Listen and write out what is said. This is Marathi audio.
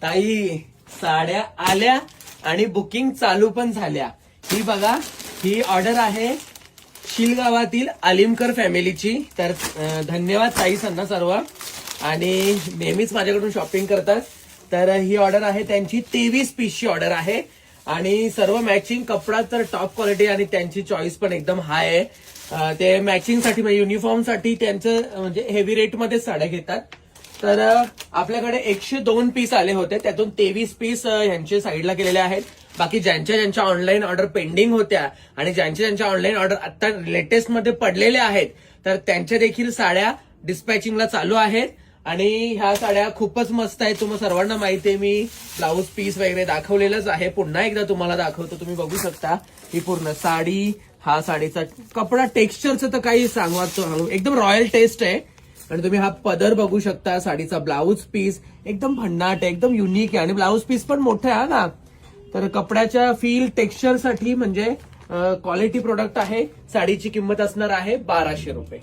ताई साड्या आल्या आणि बुकिंग चालू पण झाल्या. ही बघा, ही ऑर्डर आहे शिलगावातील आलिमकर फॅमिलीची. तर धन्यवाद ताई सांना सर्व, आणि नेहमीच माझ्याकडून शॉपिंग करतात. तर ही ऑर्डर आहे त्यांची 23 पीसची ऑर्डर आहे आणि सर्व मॅचिंग कपडा तर टॉप क्वालिटी आणि त्यांची चॉईस पण एकदम हाय आहे. ते मॅचिंगसाठी म्हणजे युनिफॉर्मसाठी त्यांचं म्हणजे हेवी रेटमध्ये साड्या घेतात. तर आपल्याकडे 102 पीस आले होते, त्यातून 23 पीस यांचे साईडला केलेले आहेत. बाकी ज्यांच्या ऑनलाईन ऑर्डर पेंडिंग होत्या आणि ज्यांच्या ऑनलाईन ऑर्डर आता लेटेस्ट मध्ये पडलेले आहेत, तर त्यांच्या देखील साड्या डिस्पॅचिंगला चालू आहेत. आणि ह्या साड्या खूपच मस्त आहेत. तुम्हाला सर्वांना माहिती आहे, मी ब्लाऊज पीस वगैरे दाखवलेलंच आहे. पुन्हा एकदा तुम्हाला दाखवतो, तुम्ही बघू शकता. ही पूर्ण साडी, हा साडीचा कपडा, टेक्स्चरचं तर काही सांगू, एकदम रॉयल टेस्ट आहे. आणि तुम्ही हा पदर बघू शकता. साडीचा ब्लाऊज पीस एकदम भन्नाट आहे, एकदम युनिक आहे आणि ब्लाऊज पीस पण मोठा आहे ना. तर कपड्याच्या फील टेक्स्चरसाठी म्हणजे क्वालिटी प्रोडक्ट आहे. साडीची किंमत असणार आहे 1200 रुपये.